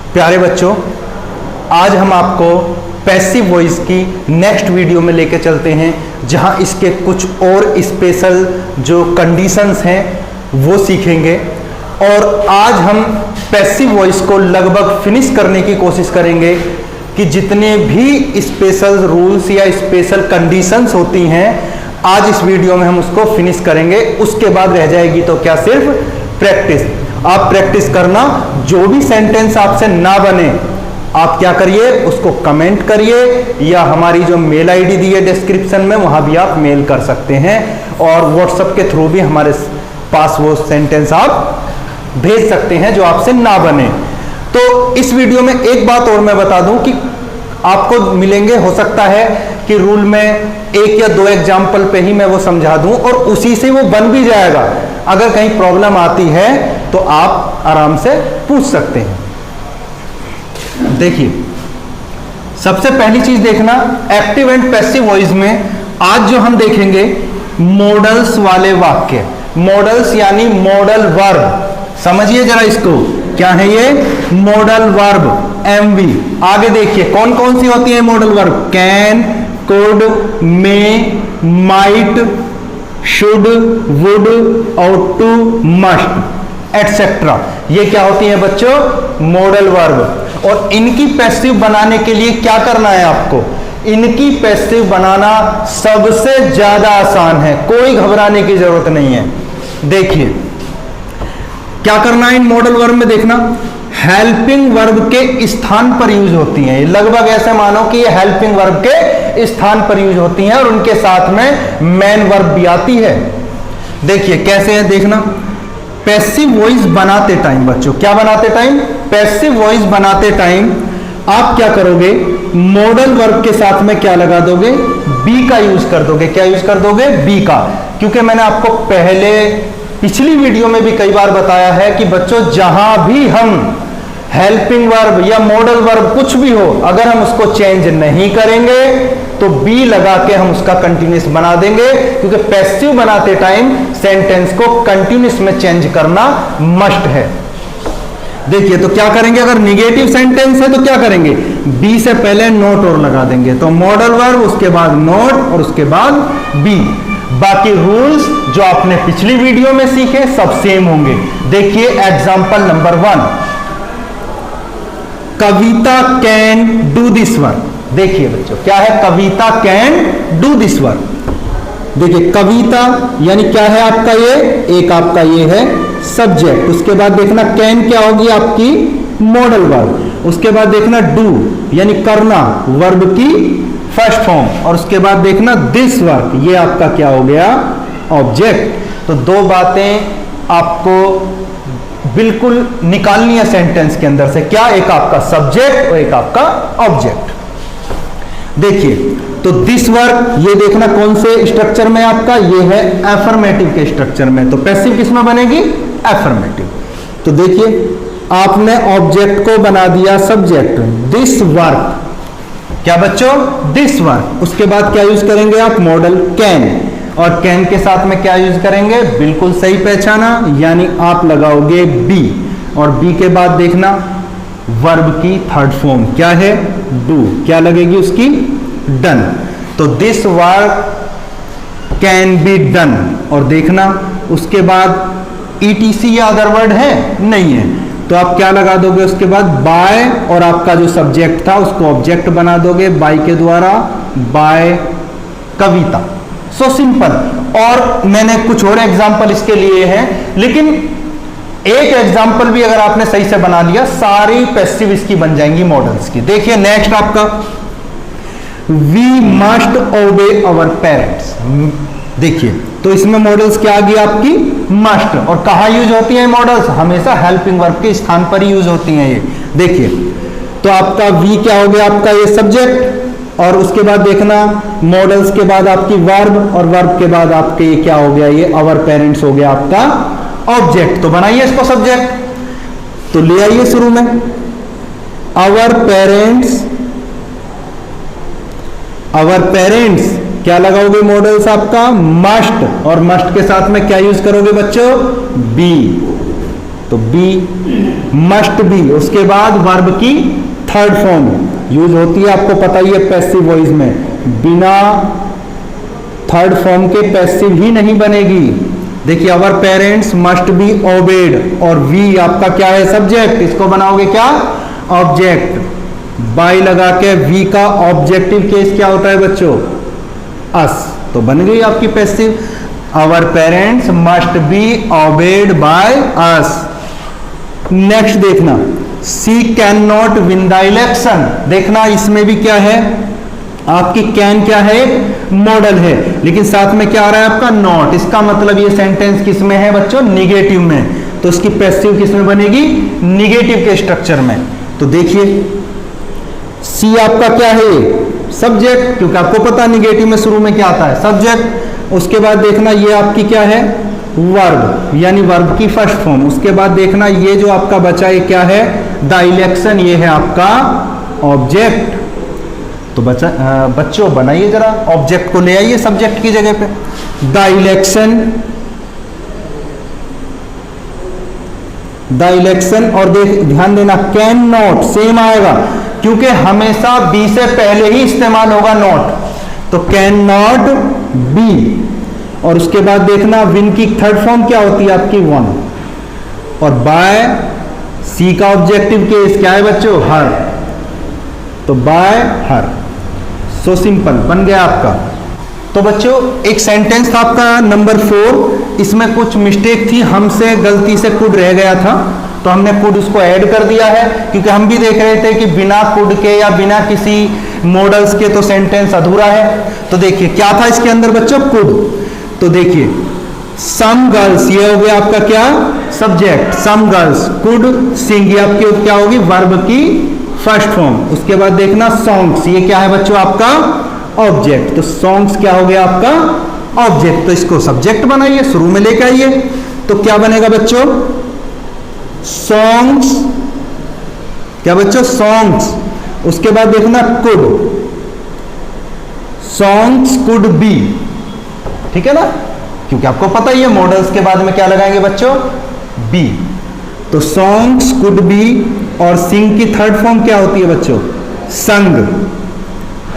प्यारे बच्चों, आज हम आपको पैसिव वॉइस की नेक्स्ट वीडियो में लेके चलते हैं, जहां इसके कुछ और स्पेशल जो कंडीशंस हैं वो सीखेंगे। और आज हम पैसिव वॉइस को लगभग फिनिश करने की कोशिश करेंगे कि जितने भी स्पेशल रूल्स या स्पेशल कंडीशंस होती हैं, आज इस वीडियो में हम उसको फिनिश करेंगे। उसके बाद रह जाएगी तो क्या, सिर्फ प्रैक्टिस। आप प्रैक्टिस करना, जो भी सेंटेंस आपसे ना बने आप क्या करिए, उसको कमेंट करिए या हमारी जो मेल आईडी दी है डिस्क्रिप्शन में वहां भी आप मेल कर सकते हैं, और व्हाट्सएप के थ्रू भी हमारे पास वो सेंटेंस आप भेज सकते हैं जो आपसे ना बने। तो इस वीडियो में एक बात और मैं बता दूं कि आपको मिलेंगे, हो सकता है कि रूल में एक या दो एग्जाम्पल पे ही मैं वो समझा दूं और उसी से वो बन भी जाएगा। अगर कहीं प्रॉब्लम आती है तो आप आराम से पूछ सकते हैं। देखिए, सबसे पहली चीज देखना, एक्टिव एंड पैसिव वॉइस में आज जो हम देखेंगे मॉडल्स वाले वाक्य। मॉडल्स यानी मॉडल वर्ब, समझिए जरा इसको, क्या है ये मॉडल वर्ब, एमवी। आगे देखिए कौन कौन सी होती है modal verb, can, could, may, might, should, would, ought to, must, etcetera. ये क्या होती है बच्चों, मॉडल वर्ब। और इनकी पैसिव बनाने के लिए क्या करना है आपको, इनकी पैसिव बनाना सबसे ज्यादा आसान है, कोई घबराने की जरूरत नहीं है। देखिए क्या करना है इन मॉडल वर्ब में, देखना हेल्पिंग वर्ब के स्थान पर यूज होती हैं। लगभग ऐसे मानो कि ये हेल्पिंग वर्ब के स्थान पर यूज होती हैं और उनके साथ में मेन वर्ब भी आती है। देखिए कैसे है, देखना। पैसिव वॉइस बनाते टाइम बच्चों, क्या बनाते टाइम, पैसिव वॉइस बनाते टाइम आप क्या करोगे, मॉडल वर्ब के साथ में क्या लगा दोगे, बी का यूज कर दोगे। क्या यूज कर दोगे, बी का। क्योंकि मैंने आपको पहले पिछली वीडियो में भी कई बार बताया है कि बच्चों जहां भी हम हेल्पिंग वर्ब या मॉडल वर्ब कुछ भी हो, अगर हम उसको चेंज नहीं करेंगे तो बी लगा के हम उसका कंटिन्यूस बना देंगे, क्योंकि पैसिव बनाते टाइम सेंटेंस को कंटिन्यूस में चेंज करना मस्ट है। देखिए तो क्या करेंगे, अगर निगेटिव सेंटेंस है तो क्या करेंगे, बी से पहले नोट और लगा देंगे, तो मॉडल वर्ब, उसके बाद नोट और उसके बाद बी। बाकी रूल्स जो आपने पिछली वीडियो में सीखे सब सेम होंगे। देखिए example number 1, Kavita can do this work. देखिए बच्चों क्या है, कविता कैन डू दिस वर्क। देखिए कविता यानी क्या है आपका, ये एक आपका ये है सब्जेक्ट। उसके बाद देखना कैन क्या होगी आपकी, मॉडल वर्ब। उसके बाद देखना डू यानी करना, वर्ब की फर्स्ट फॉर्म। और उसके बाद देखना दिस वर्क, ये आपका क्या हो गया, ऑब्जेक्ट। तो दो बातें आपको बिल्कुल निकालनी है सेंटेंस के अंदर से, क्या, एक आपका सब्जेक्ट और एक आपका ऑब्जेक्ट। देखिए तो दिस वर्क, ये देखना कौन से स्ट्रक्चर में आपका, ये है एफर्मेटिव के स्ट्रक्चर में। तो पैसिव किस में बनेगी, एफर्मेटिव। तो देखिए आपने ऑब्जेक्ट को बना दिया सब्जेक्ट, दिस वर्क, क्या बच्चों, दिस वर्क। उसके बाद क्या यूज करेंगे आप, मॉडल कैन, और कैन के साथ में क्या यूज करेंगे, बिल्कुल सही पहचाना, यानी आप लगाओगे बी, और बी के बाद देखना वर्ब की थर्ड फॉर्म क्या है, डू, क्या लगेगी उसकी, डन। तो this work can be done. और देखना उसके बाद ईटीसी या अदर वर्ड है, नहीं है, तो आप क्या लगा दोगे उसके बाद, बाय, और आपका जो सब्जेक्ट था उसको ऑब्जेक्ट बना दोगे बाय के द्वारा, बाय कविता। So simple. और मैंने कुछ और एग्जांपल इसके लिए हैं, लेकिन एक एग्जांपल भी अगर आपने सही से बना लिया, सारी पैसिव इसकी बन जाएंगी मॉडल्स की। देखिए नेक्स्ट आपका, वी मस्ट ओबे अवर पेरेंट्स। देखिए तो इसमें मॉडल्स क्या आ गई आपकी, मस्ट। और कहाँ यूज होती हैं मॉडल्स, हमेशा हेल्पिंग वर्ब के स्थान पर ही यूज होती हैं ये। देखिए तो आपका वी क्या हो गया, आपका ये सब्जेक्ट, और उसके बाद देखना मॉडल्स के बाद आपकी वर्ब, और वर्ब के बाद आपके ये क्या हो गया, ये अवर पेरेंट्स हो गया आपका ऑब्जेक्ट। तो बनाइए इसको सब्जेक्ट, तो ले आइए शुरू में अवर पेरेंट्स, अवर पेरेंट्स क्या लगाओगे मॉडल्स आपका, मस्ट, और मस्ट के साथ में क्या यूज करोगे बच्चों, बी। तो बी, मस्ट बी, उसके बाद वर्ब की थर्ड फॉर्म यूज होती है, आपको पता ही है पैसिव वॉइस में, बिना थर्ड फॉर्म के पैसिव ही नहीं बनेगी। देखिए our parents must be obeyed, और वी आपका क्या है सब्जेक्ट, इसको बनाओगे क्या ऑब्जेक्ट, बाय लगा के वी का ऑब्जेक्टिव केस क्या होता है बच्चों अस, तो बन गई आपकी passive. Our parents must be obeyed by us. Next देखना, she can not win the election, देखना इसमें भी क्या है आपकी कैन क्या है एक मॉडल है, लेकिन साथ में क्या आ रहा है आपका नॉट, इसका मतलब ये सेंटेंस किस में है बच्चों निगेटिव में, तो इसकी पैसिव किस में बनेगी निगेटिव के स्ट्रक्चर में। तो देखिए सी आपका क्या है सब्जेक्ट, क्योंकि आपको पता निगेटिव में शुरू में क्या आता है सब्जेक्ट, उसके बाद देखना ये आपकी क्या है वर्ब, यानी वर्ब की फर्स्ट फॉर्म, उसके बाद देखना ये जो आपका बचा ये क्या है द इलेक्शन, ये है आपका ऑब्जेक्ट। तो बच्चों बनाइए जरा ऑब्जेक्ट को ले आइए सब्जेक्ट की जगह पे, द इलेक्शन और ध्यान देना कैन नॉट सेम आएगा, क्योंकि हमेशा बी से पहले ही इस्तेमाल होगा नॉट, तो कैन नॉट बी, और उसके बाद देखना विन की थर्ड फॉर्म क्या होती है आपकी वन, और बाय सी का ऑब्जेक्टिव केस क्या है बच्चों हर, तो बाय हर। सो सिंपल बन गया आपका। तो बच्चों एक सेंटेंस था आपका नंबर 4, इसमें कुछ मिस्टेक थी, हमसे गलती से कुड रह गया था, तो हमने कुड उसको ऐड कर दिया है, क्योंकि हम भी देख रहे थे कि बिना कुड के या बिना किसी मॉडल्स के तो सेंटेंस अधूरा है। तो देखिए क्या था इसके अंदर बच्चों कुड, तो देखिए सम गर्ल्स ये हो गया आपका क्या subject, some girls could sing ये आपकी क्या होगी वर्ब की फर्स्ट फॉर्म, उसके बाद देखना सॉन्ग्स ये क्या है बच्चों आपका ऑब्जेक्ट, तो सॉन्ग्स क्या हो गया आपका ऑब्जेक्ट, तो इसको सब्जेक्ट बनाइए शुरू में लेकर आइए, तो क्या बनेगा बच्चों सॉन्ग्स, क्या बच्चों सॉन्ग्स, उसके बाद देखना कुड, सॉन्ग्स कुड बी, ठीक है ना, क्योंकि आपको पता ही है मॉडल्स के बाद में क्या लगाएंगे बच्चों बी, तो सॉन्ग्स कुड बी, और सिंग की थर्ड फॉर्म क्या होती है बच्चों संग,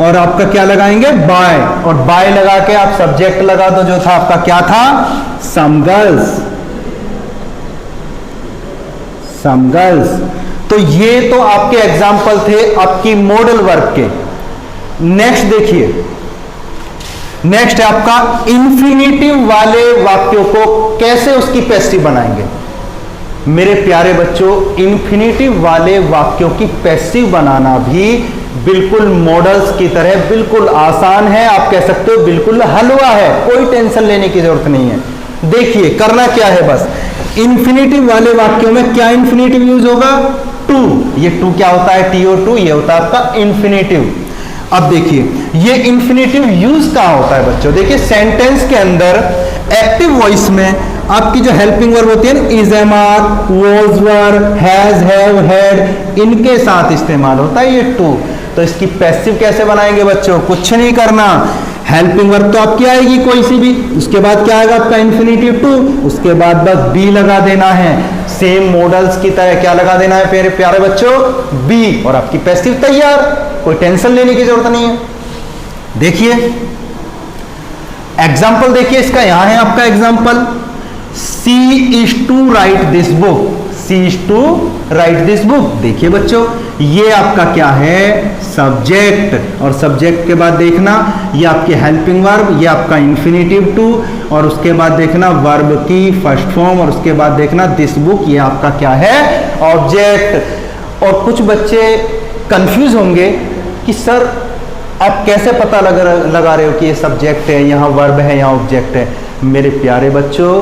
और आपका क्या लगाएंगे बाय, और बाय लगा के आप सब्जेक्ट लगा दो जो था आपका क्या था सम गर्ल्स, सम गर्ल्स। तो ये तो आपके एग्जाम्पल थे आपकी मॉडल वर्ब के। नेक्स्ट देखिए, नेक्स्ट है आपका इंफिनिटिव वाले वाक्यों को कैसे उसकी पैसिव बनाएंगे। मेरे प्यारे बच्चों इंफिनिटिव वाले वाक्यों की पैसिव बनाना भी बिल्कुल मॉडल्स की तरह बिल्कुल आसान है, आप कह सकते हो बिल्कुल हलवा है, कोई टेंशन लेने की जरूरत नहीं है। देखिए करना क्या है, बस इंफिनिटिव वाले वाक्यों में क्या इंफिनिटिव यूज होगा टू, ये टू क्या होता है TO2, ये होता है आपका इंफिनिटिव। अब देखिए ये इंफिनिटिव यूज कहां होता है बच्चों, देखिए सेंटेंस के अंदर एक्टिव वॉइस में आपकी जो हेल्पिंग वर्ब होती है ना is, am are, was, were, has, have, had, इनके साथ इस्तेमाल होता है ये टू। तो इसकी पैसिव कैसे बनाएंगे बच्चों, कुछ नहीं करना, हेल्पिंग वर्ब तो आपकी आएगी कोई सी भी, उसके बाद क्या आएगा आपका इंफिनिटिव टू, उसके बाद बस बी लगा देना है, सेम मॉडल्स की तरह क्या लगा देना है प्यारे प्यारे बच्चों बी, और आपकी पैसिव तैयार, कोई टेंशन लेने की जरूरत नहीं है। देखिए एग्जाम्पल देखिए इसका, यहां है आपका example, she is to write this book, she is to write this book. देखिए बच्चों ये आपका क्या है सब्जेक्ट, और सब्जेक्ट के बाद देखना ये आपकी हेल्पिंग वर्ब, ये आपका इंफिनिटिव टू, और उसके बाद देखना वर्ब की फर्स्ट फॉर्म, और उसके बाद देखना दिस बुक, ये आपका क्या है ऑब्जेक्ट। और कुछ बच्चे कंफ्यूज होंगे कि सर आप कैसे पता लगा रहे हो कि ये सब्जेक्ट है, यहाँ वर्ब है, यहाँ ऑब्जेक्ट है। मेरे प्यारे बच्चों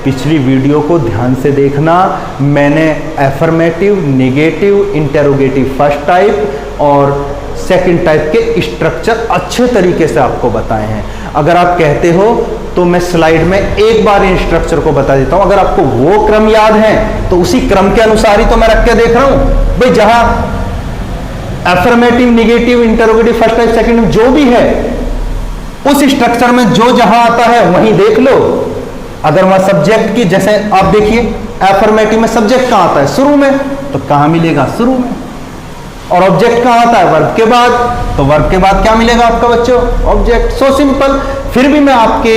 पिछली वीडियो को ध्यान से देखना, मैंने affirmative, negative, interrogative first type और सेकंड टाइप के स्ट्रक्चर अच्छे तरीके से आपको बताए हैं। अगर आप कहते हो तो मैं स्लाइड में एक बार इन स्ट्रक्चर को बता देता हूं, अगर आपको वो क्रम याद है तो उसी क्रम के अनुसार ही तो मैं रख के देख रहा हूं भाई, जहां affirmative, negative, interrogative first type second जो भी है उस स्ट्रक्चर में जो जहां आता है वहीं देख लो। अगर वहां सब्जेक्ट की, जैसे आप देखिए एफर्मेटिव में सब्जेक्ट कहां आता है? शुरू में, तो कहां मिलेगा? शुरू में। और ऑब्जेक्ट कहां आता है? वर्ब के बाद, तो वर्ब के बाद क्या मिलेगा आपका बच्चों? ऑब्जेक्ट। So simple. फिर भी मैं आपके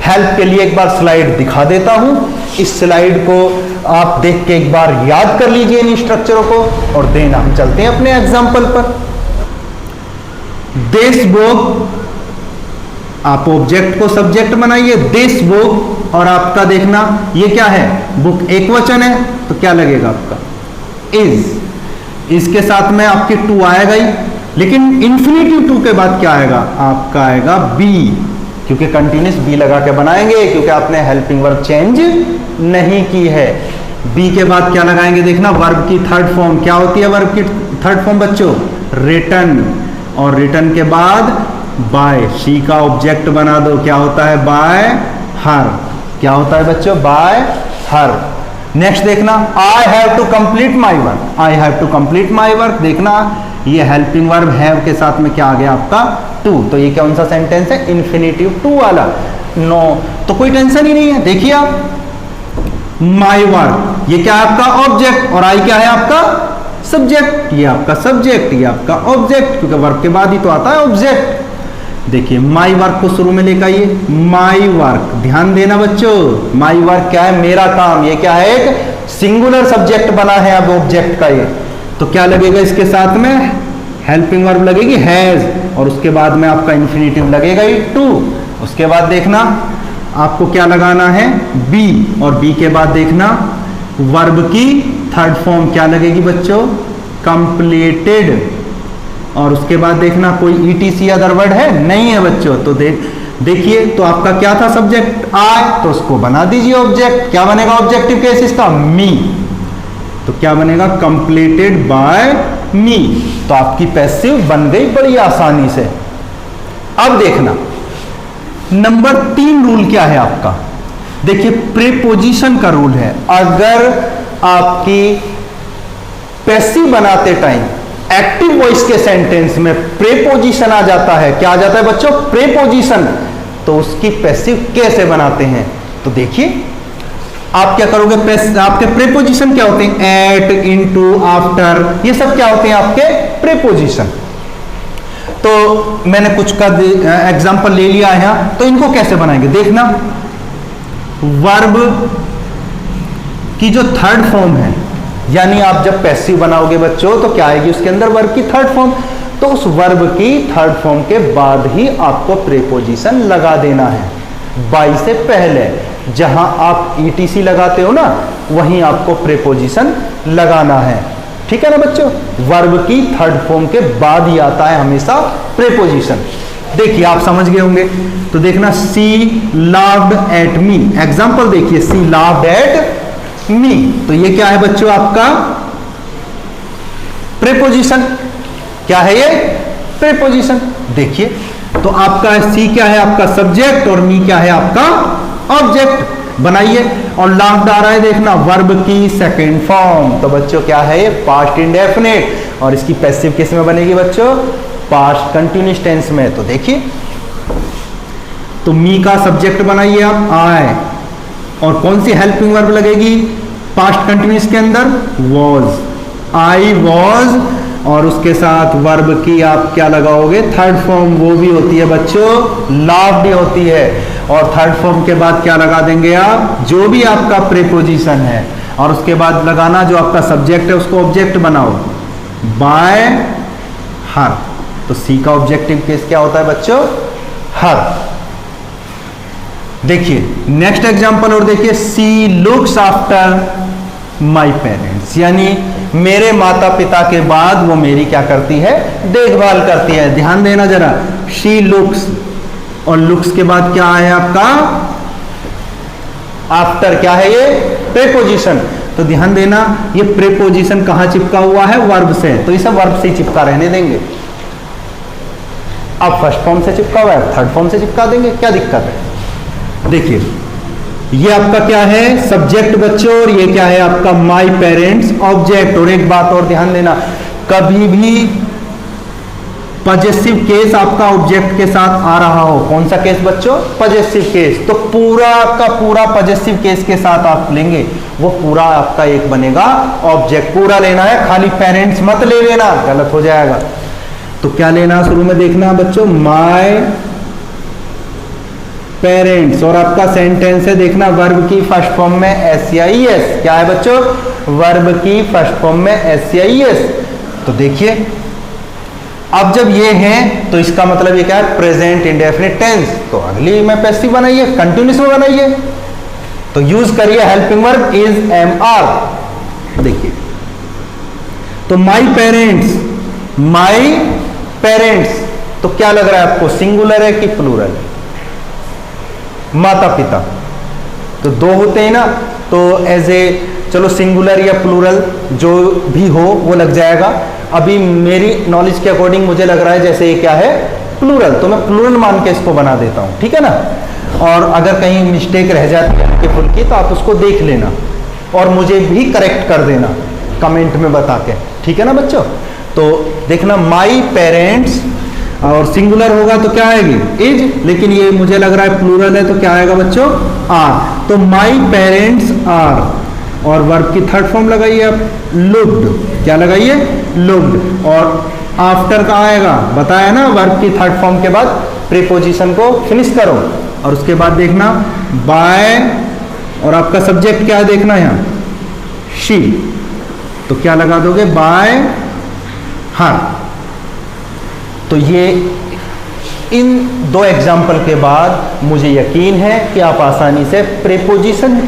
हेल्प के लिए एक बार स्लाइड दिखा देता हूं। इस स्लाइड को आप देख के एक बार याद कर लीजिए इन स्ट्रक्चरों को, और देन हम चलते हैं अपने एग्जाम्पल पर। दिस बुक, आप ऑब्जेक्ट को सब्जेक्ट बनाइए, दिस बुक, और आपका देखना ये क्या है? बुक एक वचन है, तो क्या लगेगा आपका? इज। इसके साथ में आपकी टू आएगा ही, लेकिन इंफिनिटिव टू के बाद क्या आएगा? आपका आएगा बी, क्योंकि कंटिन्यूस बी लगा के बनाएंगे, क्योंकि आपने हेल्पिंग वर्ब चेंज नहीं की है। बी के बाद क्या लगाएंगे? देखना, वर्ब की थर्ड फॉर्म क्या होती है? वर्ब की थर्ड फॉर्म बच्चों रिटन, और रिटन के बाद बाय, शी का ऑब्जेक्ट बना दो, क्या होता है? By her. क्या होता है बच्चों? By her. नेक्स्ट देखना, I have to complete my work, I have to complete my work. देखना ये हेल्पिंग वर्ब हैव के साथ में क्या आ गया आपका? टू। तो ये कौन सा सेंटेंस है? इन्फिनिटिव टू वाला। नो, तो कोई टेंशन ही नहीं है। देखिए आप, माई वर्क, ये क्या है आपका? ऑब्जेक्ट, और आई क्या है आपका? सब्जेक्ट। ये आपका सब्जेक्ट, ये आपका ऑब्जेक्ट, क्योंकि वर्ब के बाद ही तो आता है ऑब्जेक्ट। देखिए माई वर्क को शुरू में लेकर आइए, माई वर्क। ध्यान देना बच्चों, माई वर्क क्या है? मेरा काम। ये क्या है? एक सिंगुलर सब्जेक्ट बना है अब ऑब्जेक्ट का ये, तो क्या लगेगा इसके साथ में? हेल्पिंग वर्ब लगेगी हैज, और उसके बाद में आपका इंफिनिटिव लगेगा ही टू। उसके बाद देखना आपको क्या लगाना है? बी, और बी के बाद देखना वर्ब की थर्ड फॉर्म क्या लगेगी बच्चों? कंप्लीटेड। और उसके बाद देखना कोई ईटीसी अदर वर्ड है? नहीं है बच्चों। तो देखिए, तो आपका क्या था? सब्जेक्ट आई, तो उसको बना दीजिए ऑब्जेक्ट। क्या बनेगा ऑब्जेक्टिव केस इसका? मी। तो क्या बनेगा? कंप्लीटेड बाय मी। तो आपकी पैसिव बन गई बड़ी आसानी से। अब देखना नंबर 3 रूल क्या है आपका? देखिए प्रीपोजिशन का रूल है। अगर आपकी पैसिव बनाते टाइम एक्टिव वॉइस के सेंटेंस में प्रीपोजिशन आ जाता है, क्या आ जाता है बच्चों? प्रीपोजिशन, तो उसकी पैसिव कैसे बनाते हैं? तो देखिए आप क्या करोगे? आपके प्रीपोजिशन क्या होते हैं? एट, इनटू, आफ्टर, ये सब क्या होते हैं आपके? प्रीपोजिशन। तो मैंने कुछ का एग्जांपल ले लिया है, तो इनको कैसे बनाएंगे देखना। वर्ब की जो थर्ड फॉर्म है, यानी आप जब पैसिव बनाओगे बच्चों तो क्या आएगी उसके अंदर? वर्ब की थर्ड फॉर्म। तो उस वर्ब की थर्ड फॉर्म के बाद ही आपको प्रीपोजिशन लगा देना है, बाई से पहले। जहां आप ईटीसी लगाते हो ना, वहीं आपको प्रीपोजिशन लगाना है। ठीक है ना बच्चों? वर्ब की थर्ड फॉर्म के बाद ही आता है हमेशा प्रीपोजिशन। देखिए आप समझ गए होंगे। तो देखना, सी लाव्ड एट मी। एग्जांपल देखिए, सी लाव्ड एट मी, तो ये क्या है बच्चों? आपका प्रीपोजिशन। क्या है ये? प्रीपोजिशन। देखिए तो आपका सी क्या है? आपका सब्जेक्ट, और मी क्या है? आपका ऑब्जेक्ट। बनाइए। और लाव्ड आ रहा है, देखना वर्ब की सेकंड फॉर्म। तो बच्चों क्या है ये? पास्ट इंडेफिनिट, और इसकी पैसिव किस में बनेगी बच्चों? पास्ट कंटिन्यूअस टेंस में। तो देखिए, तो मी का सब्जेक्ट बनाइए आप, आई, और कौन सी हेल्पिंग वर्ब लगेगी पास्ट कंटिन्यूअस के अंदर? वॉज, आई वॉज, और उसके साथ वर्ब की आप क्या लगाओगे? Third form. वो भी होती है बच्चों लाव्ड होती है। और थर्ड फॉर्म के बाद क्या लगा देंगे आप? जो भी आपका प्रीपोजिशन है, और उसके बाद लगाना जो आपका सब्जेक्ट है उसको ऑब्जेक्ट बनाओ, बाय हर। तो सी का ऑब्जेक्टिव केस क्या होता है बच्चों? हर। देखिए नेक्स्ट एग्जांपल और देखिए, सी लुक्स आफ्टर माई पेरेंट्स, यानी मेरे माता पिता के बाद वो मेरी क्या करती है? देखभाल करती है। ध्यान देना जरा, शी लुक्स, और लुक्स के बाद क्या है आपका? आफ्टर। क्या है ये? प्रीपोजिशन। तो ध्यान देना, ये प्रीपोजिशन कहां चिपका हुआ है? वर्ब से। तो इसे वर्ब से ही चिपका रहने देंगे। अब फर्स्ट फॉर्म से चिपका हुआ है, थर्ड फॉर्म से चिपका देंगे, क्या दिक्कत है? देखिए ये आपका क्या है? सब्जेक्ट बच्चों, और ये क्या है आपका? My parents object. और एक बात और ध्यान देना, कभी भी पजेसिव केस आपका ऑब्जेक्ट के साथ आ रहा हो। कौन सा केस बच्चों? Possessive case. तो पूरा का पूरा पजेसिव केस के साथ आप लेंगे, वो पूरा आपका एक बनेगा ऑब्जेक्ट। पूरा लेना है, खाली पेरेंट्स मत ले लेना, गलत हो जाएगा। तो क्या लेना, शुरू में देखना बच्चों, माय पेरेंट्स, और आपका सेंटेंस है देखना वर्ब की फर्स्ट फॉर्म में SCIS। क्या है बच्चों? वर्ब की फर्स्ट फॉर्म में SCIS। तो देखिए अब जब ये है तो इसका मतलब ये क्या है? Present indefinite tense. तो अगली में पैसिव बनाइए, कंटिन्यूस में बनाइए। तो यूज करिए हेल्पिंग वर्ब इज MR। देखिए तो माई पेरेंट्स, तो क्या लग रहा है आपको, सिंगुलर है कि प्लूरल? माता पिता तो दो होते हैं ना, तो एज ए चलो सिंगुलर या प्लूरल जो भी हो वो लग जाएगा। अभी मेरी नॉलेज के अकॉर्डिंग मुझे लग रहा है जैसे ये क्या है, प्लूरल, तो मैं प्लूरल मान के इसको बना देता हूं, ठीक है ना। और अगर कहीं मिस्टेक रह जाती है हल्की फुल्की तो आप उसको देख लेना और मुझे भी करेक्ट कर देना कमेंट में बता के, ठीक है ना बच्चों। तो देखना माई पेरेंट्स, और सिंगुलर होगा तो क्या आएगी? इज, लेकिन ये मुझे लग रहा है प्लूरल है तो क्या आएगा बच्चों? आर। तो माई पेरेंट्स आर, और वर्ब की थर्ड फॉर्म लगाइए आप, लुक्ड। क्या लगाइए? लुक्ड। और आफ्टर का आएगा, बताया ना, वर्ब की थर्ड फॉर्म के बाद प्रीपोजिशन को फिनिश करो। और उसके बाद देखना बाय, और आपका सब्जेक्ट क्या है देखना यहाँ, शी। तो क्या लगा दोगे? बाय हर। तो ये इन दो एग्जाम्पल के बाद मुझे यकीन है कि आप आसानी से प्रीपोजिशन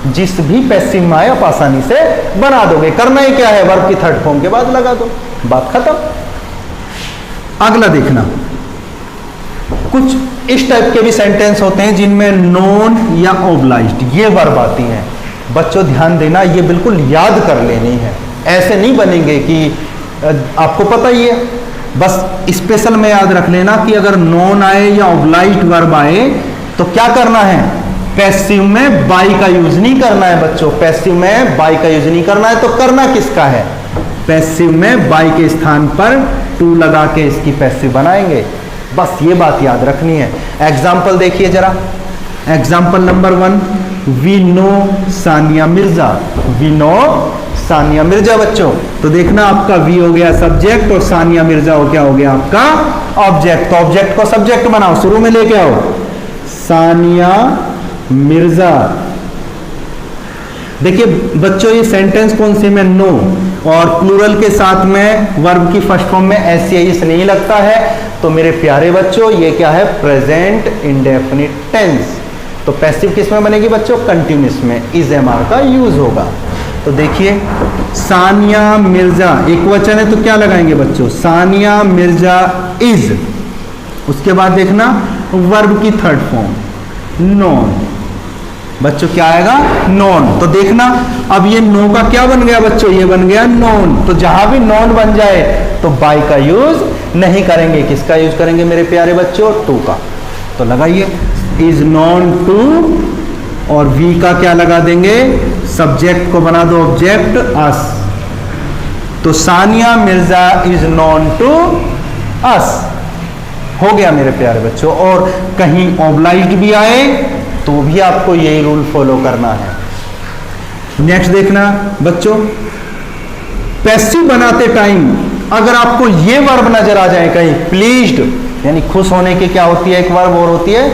जिस भी पैसिव में आए आप आसानी से बना दोगे। करना ही क्या है, वर्ब की थर्ड फॉर्म के बाद लगा दो, बात खत्म। अगला देखना, कुछ इस टाइप के भी सेंटेंस होते हैं जिनमें नॉन या ओब्लाइज्ड ये वर्ब आती हैं। बच्चों ध्यान देना, ये बिल्कुल याद कर लेनी है, ऐसे नहीं बनेंगे कि आपको पता ही है। बस स्पेशल में याद रख लेना कि अगर नॉन आए या ओब्लाइज्ड वर्ब आए तो क्या करना है, पैसिव में बाई का यूज नहीं करना है बच्चों। पैसिव में बाई का यूज नहीं करना है, तो करना किसका है? पैसिव में बाई के स्थान पर टू लगा के इसकी पैसिव बनाएंगे। बस ये बात याद रखनी है। एग्जाम्पल देखिए जरा, example number 1, we know Sania Mirza. We know Sania Mirza बच्चों, तो देखना आपका वी हो गया सब्जेक्ट और सानिया मिर्जा हो क्या हो गया आपका ऑब्जेक्ट। तो ऑब्जेक्ट को सब्जेक्ट बनाओ, शुरू में लेके आओ सानिया मिर्जा। देखिए बच्चों ये सेंटेंस कौन से में, नो, और प्लूरल के साथ में वर्ब की फर्स्ट फॉर्म में SCIS नहीं लगता है। तो मेरे प्यारे बच्चों ये क्या है? Present indefinite tense. तो पैसिव किस में बनेगी बच्चों? कंटिन्यूस में इज MR का यूज होगा। तो देखिए सानिया मिर्जा एक वचन है तो क्या लगाएंगे बच्चों? सानिया मिर्जा इज। उसके बाद देखना वर्ब की थर्ड फॉर्म नॉन। बच्चों क्या आएगा? नॉन। तो देखना अब ये नो का क्या बन गया बच्चों? ये बन गया नॉन। तो जहां भी नॉन बन जाए तो बाय का यूज नहीं करेंगे, किसका यूज करेंगे मेरे प्यारे बच्चों? टू का। तो लगाइए इज नॉन टू, और वी का क्या लगा देंगे? सब्जेक्ट को बना दो ऑब्जेक्ट अस। तो Sania Mirza is known to us हो गया मेरे प्यारे बच्चों। और कहीं ऑब्लाइज्ड भी आए तो भी आपको यही रूल फॉलो करना है। नेक्स्ट देखना बच्चों, पैसिव बनाते टाइम अगर आपको ये वर्ब नजर आ जाए कहीं, प्लीज्ड, यानी खुश होने की क्या होती है एक वर्ब और होती है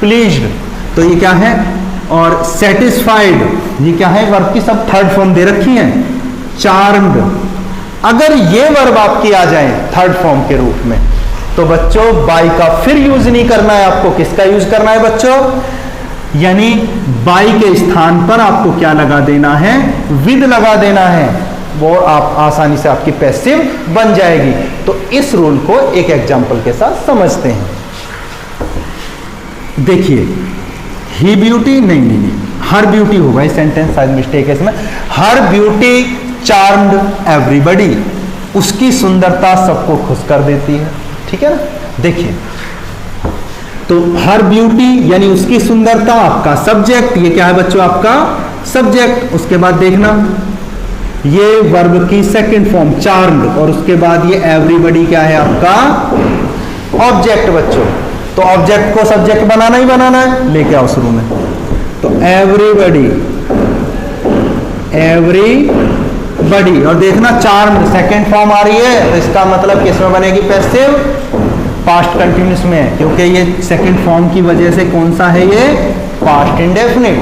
प्लीज्ड, तो ये क्या है? और सेटिस्फाइड ये क्या है? वर्ब की सब थर्ड फॉर्म दे रखी है। चार्म्ड, अगर ये वर्ब आपकी आ जाए थर्ड फॉर्म के रूप में तो बच्चों बाय का फिर यूज नहीं करना है आपको। किसका यूज करना है बच्चों? यानी बाय के स्थान पर आपको क्या लगा देना है? विद लगा देना है। वो आप आसानी से आपकी पैसिव बन जाएगी। तो इस रूल को एक एग्जांपल के साथ समझते हैं। देखिए ही ब्यूटी, नहीं, हर ब्यूटी होगा इस सेंटेंस, शायद मिस्टेक है इसमें। हर ब्यूटी चार्म्ड एवरीबडी, उसकी सुंदरता सबको खुश कर देती है, ठीक है ना। देखिए तो हर ब्यूटी यानी उसकी सुंदरता, आपका सब्जेक्ट, ये क्या है बच्चों? आपका सब्जेक्ट। उसके बाद देखना ये वर्ब की सेकंड फॉर्म चार्म्ड, और उसके बाद ये एवरीबॉडी क्या है आपका ऑब्जेक्ट बच्चों। तो ऑब्जेक्ट को सब्जेक्ट बनाना ही बनाना है, लेके आओ शुरू में। तो एवरीबॉडी, एवरीबॉडी, और देखना चार्म्ड सेकंड फॉर्म आ रही है, तो इसका मतलब किसमें बनेगी, पैसिव पास्ट कंटिन्यूअस में, क्योंकि ये सेकंड फॉर्म की वजह से कौन सा है, ये पास्ट इंडेफिनिट।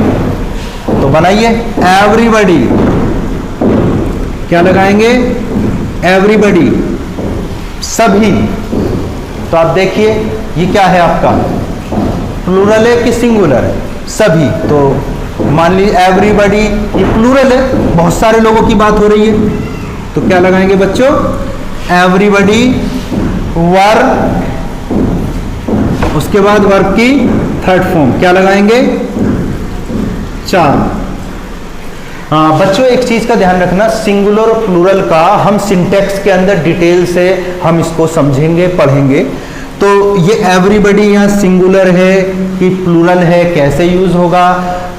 तो बनाइए एवरीबॉडी, क्या लगाएंगे, एवरीबॉडी, सभी। तो आप देखिए ये क्या है आपका, प्लूरल है कि सिंगुलर है, सभी। तो मान लीजिए एवरीबॉडी ये प्लूरल है, बहुत सारे लोगों की बात हो रही है, तो क्या लगाएंगे बच्चों, एवरीबॉडी वर्ब, उसके बाद वर्ब की थर्ड फॉर्म क्या लगाएंगे, चार। बच्चों एक चीज का ध्यान रखना, सिंगुलर और प्लूरल का हम सिंटेक्स के अंदर डिटेल से हम इसको समझेंगे, पढ़ेंगे। तो ये एवरीबॉडी यहाँ सिंगुलर है कि प्लूरल है, कैसे यूज होगा,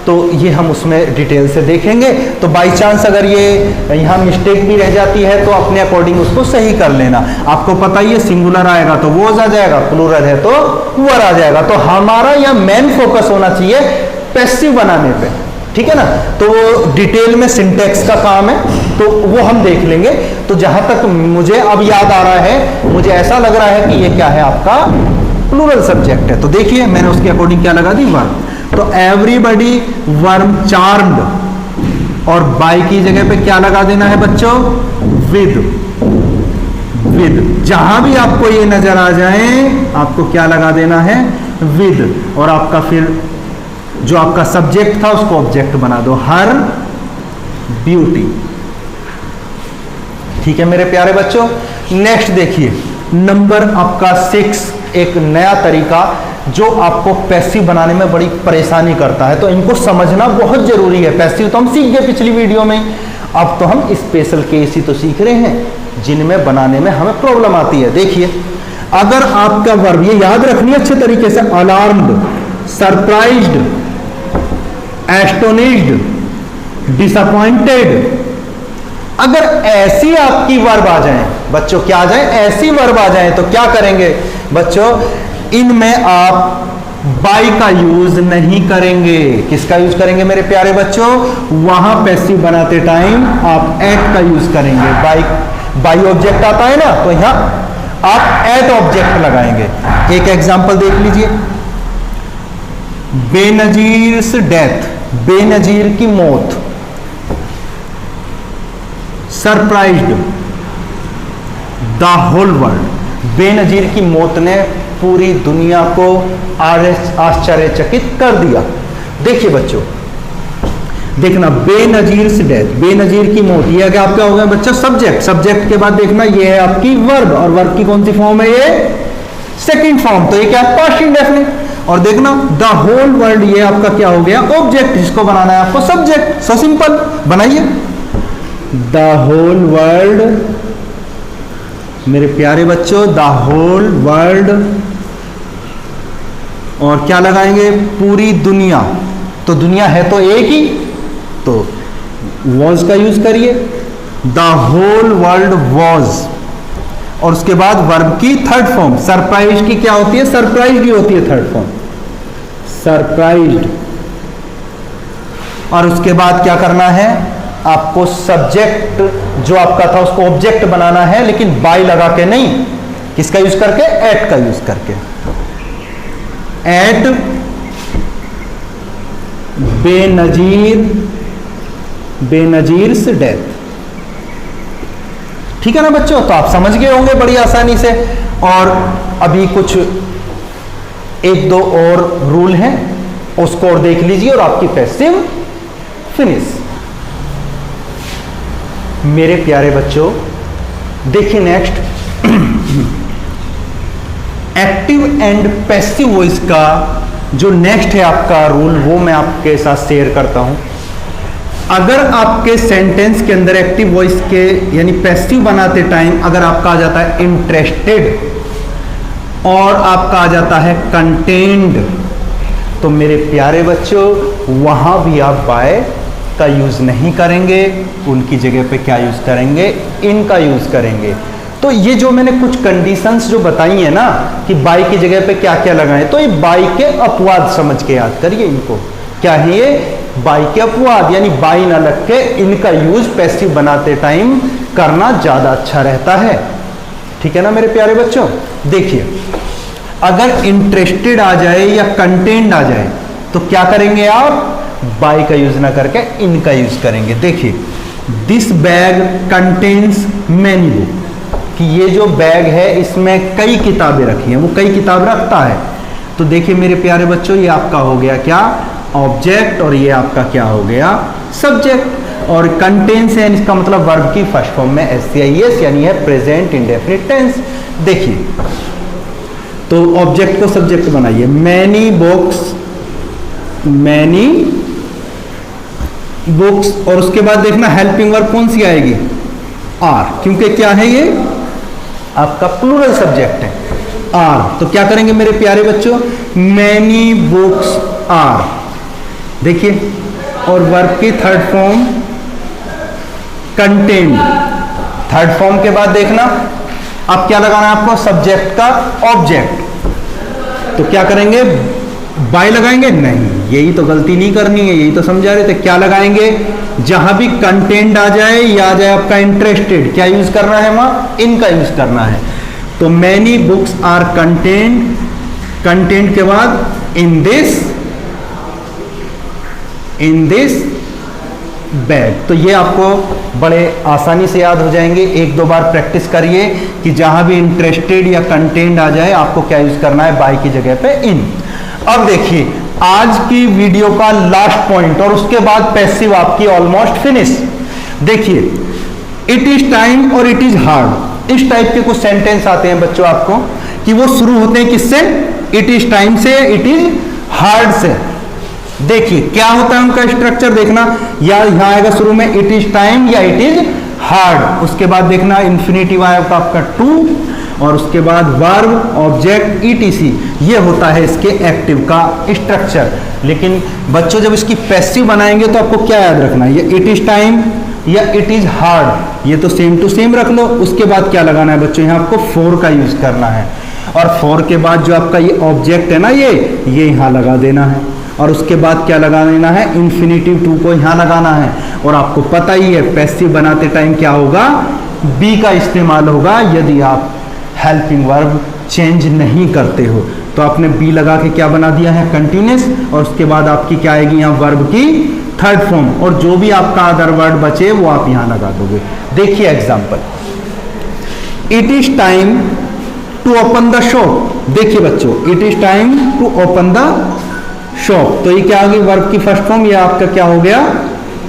तो ये हम उसमें डिटेल से देखेंगे। तो बाय चांस अगर ये यहाँ मिस्टेक भी रह जाती है तो अपने अकॉर्डिंग उसको सही कर लेना। आपको पता ही है सिंगुलर आएगा तो वॉज आ जाएगा, प्लूरल है तो वर आ जाएगा। तो हमारा यहाँ मेन फोकस होना चाहिए पैसिव बनाने पे, ठीक है ना। तो वो डिटेल में सिंटेक्स का काम है, तो वो हम देख लेंगे। तो जहां तक मुझे अब याद आ रहा है, मुझे ऐसा लग रहा है कि ये क्या है आपका प्लूरल सब्जेक्ट है। तो देखिए मैंने उसके अकॉर्डिंग क्या लगा दी, वर्ब। तो एवरीबॉडी वर्ब चार्म्ड, और बाय की जगह पे क्या लगा देना है बच्चों, विद। विद जहां भी आपको ये नजर आ जाए आपको क्या लगा देना है, विद। और आपका फिर जो आपका सब्जेक्ट था उसको ऑब्जेक्ट बना दो, हर ब्यूटी। ठीक है मेरे प्यारे बच्चों। नेक्स्ट देखिए नंबर आपका 6, एक नया तरीका जो आपको पैसिव बनाने में बड़ी परेशानी करता है। तो इनको समझना बहुत जरूरी है। पैसिव तो हम सीख गए पिछली वीडियो में, अब तो हम स्पेशल केस ही तो सीख रहे हैं जिनमें बनाने में हमें प्रॉब्लम आती है। देखिए अगर आपका वर्ब, ये याद रखनी अच्छे तरीके से, अलार्म्ड, सरप्राइज्ड, एस्टोनिश्ड, डिसअपॉइंटेड, अगर ऐसी आपकी वर्ब आ जाए बच्चों, क्या आ जाए, ऐसी वर्ब आ जाए, तो क्या करेंगे बच्चों, इनमें आप बाय का यूज नहीं करेंगे। किसका यूज करेंगे मेरे प्यारे बच्चों, वहां पैसिव बनाते टाइम आप एट का यूज करेंगे। बाय ऑब्जेक्ट आता है ना, तो यहां आप एट ऑब्जेक्ट लगाएंगे। एक एग्जांपल देख लीजिए, बेनजीर से डेथ, बेनजीर की मौत, surprised the whole world, Benazir की मौत ने पूरी दुनिया को आश्चर्यचकित कर दिया। देखिए बच्चों देखना, बेनजीर से डेथ, बेनजीर की मौत, ये क्या आपका हो गया बच्चा, सब्जेक्ट। सब्जेक्ट के बाद देखना ये है आपकी वर्ब, और वर्ब की कौन सी फॉर्म है, ये सेकंड फॉर्म। तो ये क्या है, पास्ट इंडेफिनिट। और देखना द होल वर्ल्ड, ये आपका क्या हो गया, ऑब्जेक्ट, जिसको बनाना है आपको सब्जेक्ट। सो सिंपल, बनाइए द होल वर्ल्ड मेरे प्यारे बच्चों, द होल वर्ल्ड, और क्या लगाएंगे, पूरी दुनिया। तो दुनिया है तो एक ही, तो वॉज का यूज करिए, द होल वर्ल्ड वॉज। और उसके बाद वर्ब की थर्ड फॉर्म, सरप्राइज की क्या होती है, सरप्राइज की होती है थर्ड फॉर्म, सरप्राइज्ड। और उसके बाद क्या करना है, आपको सब्जेक्ट जो आपका था उसको ऑब्जेक्ट बनाना है, लेकिन बाय लगा के नहीं, किसका यूज करके, एट का यूज करके। एट बेनजीर, बेनजीर से डेथ। ठीक है ना बच्चों, तो आप समझ गए होंगे बड़ी आसानी से। और अभी कुछ एक दो और रूल हैं, उसको और देख लीजिए और आपकी पैसिव फिनिश। मेरे प्यारे बच्चों देखिए next, active and passive voice का जो नेक्स्ट है आपका रूल, वो मैं आपके साथ शेयर करता हूं। अगर आपके सेंटेंस के अंदर एक्टिव वॉइस के यानी पैसिव बनाते टाइम अगर आपका आ जाता है इंटरेस्टेड और आपका आ जाता है कंटेन्ड, तो मेरे प्यारे बच्चों वहां भी आप बाय का यूज़ नहीं करेंगे, उनकी जगह पे क्या यूज़ करेंगे, इन का यूज़ करेंगे। तो ये जो मैंने कुछ कंडीशंस जो बताई है ना कि बाई की जगह पे क्या क्या लगाएं, तो ये बाई के अपवाद समझ के याद करिए इनको। क्या है ये? बाई के अपवाद, यानी बाई ना लग के इनका यूज पैसिव बनाते टाइम करना ज्यादा अच्छा रहता है। ठीक है ना मेरे प्यारे बच्चों। देखिए अगर इंटरेस्टेड आ जाए या कंटेंट आ जाए तो क्या करेंगे आप? बाई का यूज ना करके इनका यूज करेंगे। देखिए this bag contains many book, कि ये जो बैग है इसमें कई किताबें रखी हैं, वो कई किताब रखता है। तो देखिए मेरे प्यारे बच्चों ये आपका हो गया क्या? ऑब्जेक्ट, और ये आपका क्या हो गया? सब्जेक्ट। और कंटेन्स है इसका मतलब वर्ब की फर्स्ट फॉर्म में SCIS यानी है प्रेजेंट इंडेफिनिट टेंस। देखिए तो ऑब्जेक्ट को सब्जेक्ट बनाइए, मैनी बुक्स, मैनी बुक्स, और उसके बाद देखना हेल्पिंग वर्ब कौन सी आएगी? आर, क्योंकि क्या है ये आपका प्लूरल सब्जेक्ट है, आर। तो क्या करेंगे मेरे प्यारे बच्चों? Many books are. देखिए और वर्ब की third form content, third form के बाद देखना अब क्या लगाना है आपको? सब्जेक्ट का ऑब्जेक्ट। तो क्या करेंगे? बाय लगाएंगे? नहीं, यही तो गलती नहीं करनी है, यही तो समझा रहे थे। क्या लगाएंगे? जहां भी कंटेंट आ जाए या आ जाए आपका इंटरेस्टेड, क्या यूज करना है? वहां इनका यूज करना है। तो many books are content, content के बाद इन दिस बैग। तो ये आपको बड़े आसानी से याद हो जाएंगे। एक दो बार प्रैक्टिस करिए कि जहां भी इंटरेस्टेड या कंटेंट आ जाए आपको क्या यूज करना है? बाय की जगह पे इन। अब देखिए आज की वीडियो का लास्ट पॉइंट, और उसके बाद पैसिव आपकी ऑलमोस्ट फिनिश। देखिए इट इज टाइम और इट इज हार्ड, इस टाइप के कुछ सेंटेंस आते हैं बच्चों आपको कि वो शुरू होते हैं किससे? इट इज टाइम से, इट इज हार्ड से। देखिए क्या होता है उनका स्ट्रक्चर, देखना या यहां आएगा शुरू में इट इज टाइम या इट इज हार्ड, उसके बाद देखना इन्फिनिटिव आएगा आपका टू, और उसके बाद वर्ब, ऑब्जेक्ट, ETC। ये होता है इसके एक्टिव का स्ट्रक्चर। लेकिन बच्चों जब इसकी पैसिव बनाएंगे तो आपको क्या याद रखना है? ये इट इज टाइम या इट इज हार्ड, ये तो सेम टू सेम रख लो। उसके बाद क्या लगाना है बच्चों? यहाँ आपको फॉर का यूज करना है, और फॉर के बाद जो आपका ये ऑब्जेक्ट है ना ये यहाँ लगा देना है, और उसके बाद क्या लगा देना है? इन्फिनिटिव टू को यहाँ लगाना है। और आपको पता ही है पैसिव बनाते टाइम क्या होगा? बी का इस्तेमाल होगा यदि आप हेल्पिंग वर्ब चेंज नहीं करते हो। तो आपने बी लगा के क्या बना दिया है? कंटिन्यूअस, और उसके बाद आपकी क्या आएगी यहाँ? वर्ब की थर्ड फॉर्म, और जो भी आपका अदर वर्ड बचे वो आप यहाँ लगा दोगे। देखिए example, it is time to open the shop. देखिए बच्चों it is time to open the shop, तो ये क्या आ गई? वर्ब की फर्स्ट फॉर्म, ये आपका क्या हो गया?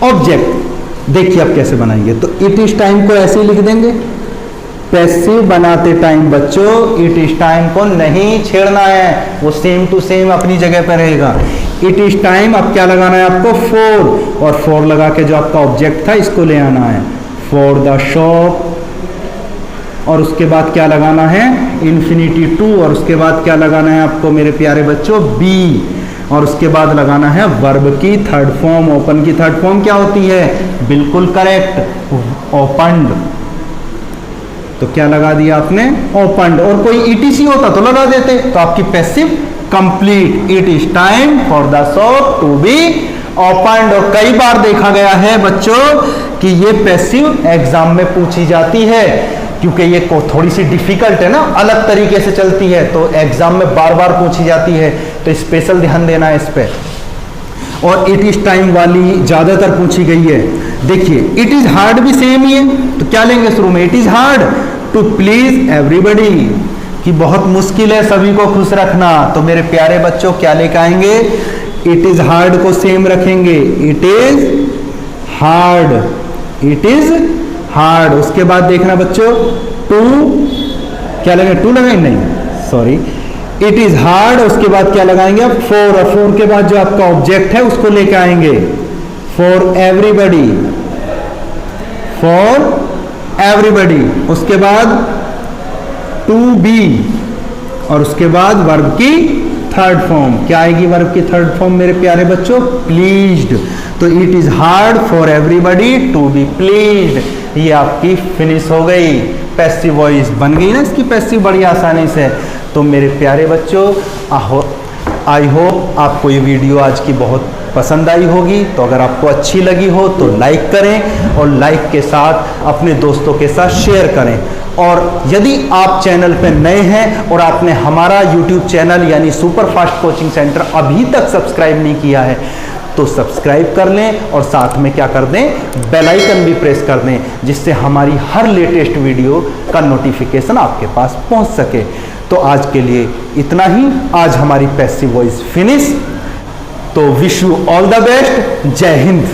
ऑब्जेक्ट। देखिए आप कैसे बनाएंगे, तो इट इज टाइम को ऐसे ही लिख देंगे। पैसिव बनाते टाइम बच्चों इट इज टाइम को नहीं छेड़ना है, वो सेम टू सेम अपनी जगह पर रहेगा। इट इज टाइम, अब क्या लगाना है आपको? फॉर, और फॉर लगा के जो आपका ऑब्जेक्ट था इसको ले आना है, फॉर द शॉप, और उसके बाद क्या लगाना है? इन्फिनिटी टू, और उसके बाद क्या लगाना है आपको मेरे प्यारे बच्चों? बी, और उसके बाद लगाना है वर्ब की थर्ड फॉर्म। ओपन की थर्ड फॉर्म क्या होती है? बिल्कुल करेक्ट, ओपन्ड। तो क्या लगा दिया आपने? ओपन्ड। और कोई ETC होता तो लगा देते, तो आपकी passive complete. It is time for the shop to be opened. और कई बार देखा गया है बच्चों कि ये पैसिव एग्जाम में पूछी जाती है, क्योंकि ये थोड़ी सी डिफिकल्ट है ना, अलग तरीके से चलती है, तो एग्जाम में बार बार पूछी जाती है, तो स्पेशल ध्यान देना है इस पे। और इट इज टाइम वाली ज्यादातर पूछी गई है। देखिए इट इज हार्ड भी सेम ही है, तो क्या लेंगे शुरू में? It is hard to please everybody, कि बहुत मुश्किल है सभी को खुश रखना। तो मेरे प्यारे बच्चों क्या लेकर आएंगे? इट इज हार्ड को सेम रखेंगे, it is hard, it is hard. उसके बाद देखना बच्चों टू, क्या लगेगा? टू लगाएंगे? नहीं सॉरी, इट इज हार्ड, उसके बाद क्या लगाएंगे आप? फॉर, और फॉर के बाद जो आपका ऑब्जेक्ट है उसको लेके आएंगे, फॉर एवरीबडी, फॉर एवरीबडी। उसके बाद टू बी, और उसके बाद वर्ब की थर्ड फॉर्म। क्या आएगी वर्ब की थर्ड फॉर्म मेरे प्यारे बच्चों? प्लीज्ड। तो it is hard for everybody to be pleased. ये आपकी फिनिश हो गई, पैसिव वॉइस बन गई ना इसकी पैसिव बड़ी आसानी से। तो मेरे प्यारे बच्चों, आई होप आपको ये वीडियो आज की बहुत पसंद आई होगी। तो अगर आपको अच्छी लगी हो तो लाइक करें और लाइक के साथ अपने दोस्तों के साथ शेयर करें। और यदि आप चैनल पर नए हैं और आपने हमारा यूट्यूब चैनल यानी सुपर फास्ट कोचिंग सेंटर अभी तक सब्सक्राइब नहीं किया है तो सब्सक्राइब कर लें और साथ में क्या कर दें, बेल आइकन भी प्रेस कर दें, जिससे हमारी हर लेटेस्ट वीडियो का नोटिफिकेशन आपके पास पहुंच सके। तो आज के लिए इतना ही। आज हमारी पैसिव वॉइस फिनिश। तो wish you all the best. जय हिंद।